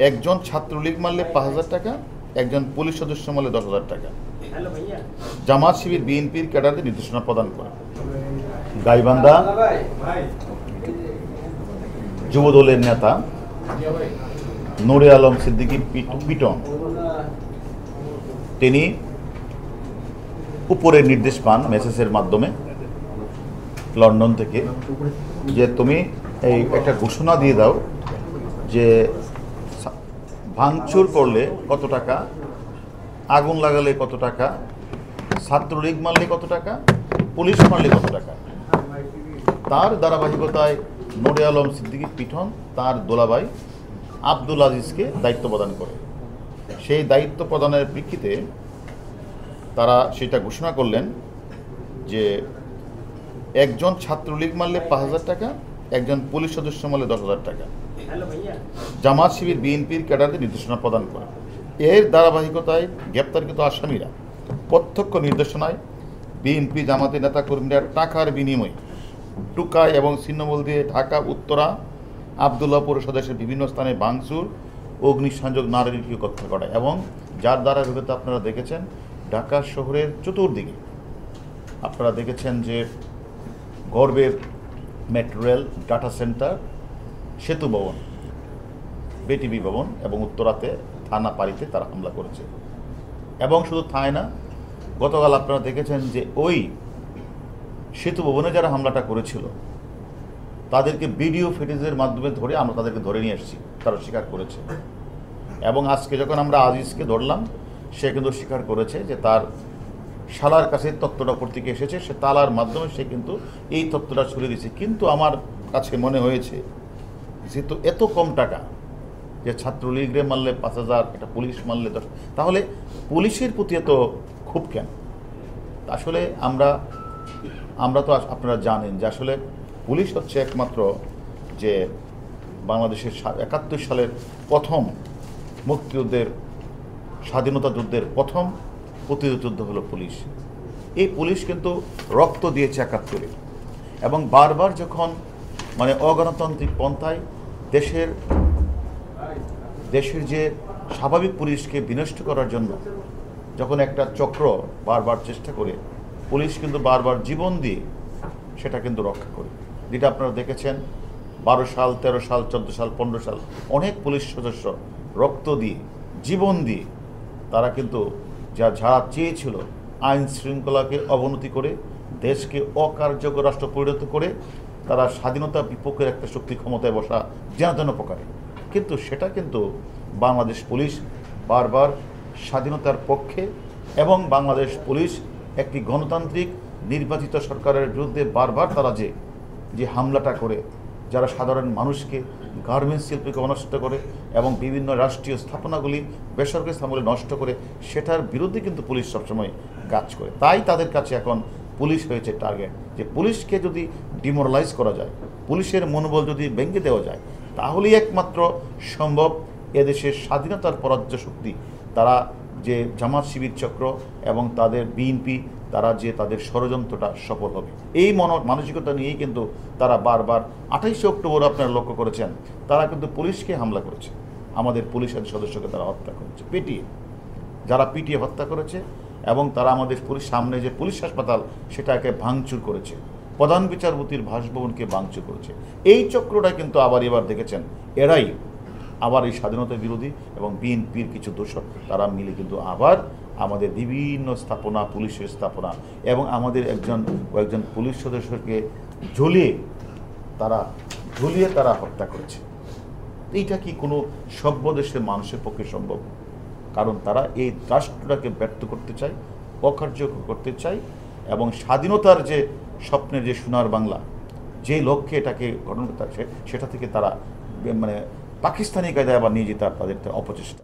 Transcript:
একজন ছাত্রলীগ মারলে ৫,০০০ টাকা, একজন পুলিশ সদস্য মারলে ১০,০০০ টাকা। জামাত শিবির বিএনপির ক্যাডারদের নির্দেশনা প্রদান করে। গাইবান্ধা যুবদলের নেতা নূরে আলম সিদ্দিকী পিটন তিনি উপরের নির্দেশ পান মেসেজের মাধ্যমে লন্ডন থেকে, যে তুমি এই একটা ঘোষণা দিয়ে দাও যে ভাঙচুর করলে কত টাকা, আগুন লাগালে কত টাকা, ছাত্রলীগ মারলে কত টাকা, পুলিশ মারলে কত টাকা। তার ধারাবাহিকতায় নূরে আলম সিদ্দিকী পিটন তার দোলাভাই আব্দুল আজিজকে দায়িত্ব প্রদান করে। সেই দায়িত্ব প্রদানের প্রেক্ষিতে তারা সেটা ঘোষণা করলেন যে একজন ছাত্রলীগ মারলে ৫,০০০ টাকা, একজন পুলিশ সদস্য মারলে ১০,০০০ টাকা। জামাত শিবির বিএনপির ক্যাডারদের নির্দেশনা প্রদান করে। এর ধারাবাহিকতায় গ্রেপ্তারকৃত আসামিরা প্রত্যক্ষ নির্দেশনায় বিএনপি জামাতের নেতাকর্মীরা টাকার বিনিময়ে টুকায় এবং ছিন্নমূল দিয়ে ঢাকা উত্তরা আবদুল্লাহপুর সদস্যের বিভিন্ন স্থানে ভাঙচুর, অগ্নিসংযোগ, নারকীয় হত্যা করে এবং যার ধারাবাহিকতা আপনারা দেখেছেন ঢাকা শহরের চতুর্দিকে আপনারা দেখেছেন যে গর্বের মেট্রো রেল, ডাটা সেন্টার, সেতু ভবন, বিটিভি ভবন এবং উত্তরাতে থানা পাড়িতে তারা হামলা করেছে। এবং শুধু থায় না, গতকাল আপনারা দেখেছেন যে ওই সেতু ভবনে যারা হামলাটা করেছিল তাদেরকে ভিডিও ফুটেজের মাধ্যমে ধরে আমরা তাদেরকে ধরে নিয়ে এসেছি, তারা স্বীকার করেছে। এবং আজকে যখন আমরা আজিজকে ধরলাম সে কিন্তু স্বীকার করেছে যে তার শালার কাছে তথ্যটা প্রতীকে এসেছে, সে তালার মাধ্যমে সে কিন্তু এই তথ্যটা ছড়িয়ে দিয়েছে। কিন্তু আমার কাছে মনে হয়েছে যেহেতু এত কম টাকা, যে ছাত্রলীগরে মারলে ৫,০০০, এটা পুলিশ মারলে ১০, তাহলে পুলিশের প্রতি এত খুব কেন? আসলে আমরা তো আপনারা জানেন যে আসলে পুলিশ হচ্ছে একমাত্র যে বাংলাদেশের ৭১ সালের প্রথম মুক্তিযুদ্ধের, স্বাধীনতা যুদ্ধের প্রথম প্রতিরোধ যুদ্ধ হলো পুলিশ। এই পুলিশ কিন্তু রক্ত দিয়েছে ৭১-এ এবং বারবার যখন অগণতান্ত্রিক পন্থায় দেশের যে স্বাভাবিক পুলিশকে বিনষ্ট করার জন্য যখন একটা চক্র বারবার চেষ্টা করে, পুলিশ কিন্তু বারবার জীবন দিয়ে সেটা কিন্তু রক্ষা করে। যেটা আপনারা দেখেছেন ১২ সাল, ১৩ সাল, ১৪ সাল, ১৫ সাল অনেক পুলিশ সদস্য রক্ত দিয়ে, জীবন দিয়ে তারা কিন্তু যারা চেয়েছিল আইন শৃঙ্খলাকে অবনতি করে দেশকে অকার্যকর রাষ্ট্র পরিণত করে তারা স্বাধীনতা বিপক্ষের একটা শক্তি ক্ষমতায় বসা যেন প্রকারে, কিন্তু সেটা কিন্তু বাংলাদেশ পুলিশ বারবার স্বাধীনতার পক্ষে এবং বাংলাদেশ পুলিশ একটি গণতান্ত্রিক নির্বাচিত সরকারের বিরুদ্ধে বারবার তারা যে হামলাটা করে, যারা সাধারণ মানুষকে, গার্মেন্টস শিল্পকে নষ্ট করে এবং বিভিন্ন রাষ্ট্রীয় স্থাপনাগুলি, বেসরকারি স্থাপনাগুলি নষ্ট করে, সেটার বিরুদ্ধে কিন্তু পুলিশ সবসময় কাজ করে। তাই তাদের কাছে এখন পুলিশ হয়েছে টার্গেট, যে পুলিশকে যদি ডিমোরালাইজ করা যায়, পুলিশের মনোবল যদি ভেঙে দেওয়া যায়, তাহলেই একমাত্র সম্ভব এদেশের স্বাধীনতার পরাজ্য শক্তি তারা যে জামাত শিবির চক্র এবং তাদের বিএনপি তারা যে তাদের ষড়যন্ত্রটা সফল হবে। এই মানসিকতা নিয়েই কিন্তু তারা বারবার ২৮শে অক্টোবর আপনারা লক্ষ্য করেছেন তারা কিন্তু পুলিশকে হামলা করেছে, আমাদের পুলিশের সদস্যকে তারা হত্যা করেছে যারা পিটিয়ে হত্যা করেছে এবং তারা আমাদের সামনে যে পুলিশ হাসপাতাল সেটাকে ভাঙচুর করেছে, প্রধান বিচারপতির বাসভবনকে ভাঙচুর করেছে। এই চক্রটা কিন্তু এবার দেখেছেন এরাই আবার এই স্বাধীনতা বিরোধী এবং বিএনপির কিছু দোষর তারা মিলে কিন্তু আবার আমাদের বিভিন্ন স্থাপনা, পুলিশের স্থাপনা এবং আমাদের কয়েকজন পুলিশ সদস্যকে ঝুলিয়ে তারা হত্যা করেছে। এইটা কি কোনো সভ্য দেশের মানুষের পক্ষে সম্ভব? কারণ তারা এই রাষ্ট্রটাকে ব্যর্থ করতে চায়, অকার্যকর করতে চায় এবং স্বাধীনতার যে স্বপ্নের যে সোনার বাংলা, যে লক্ষ্যে এটাকে গঠন করতে সেটা থেকে তারা পাকিস্তানি কায়দায় আবার নিয়ে যেতে তাদের অপচেষ্টা।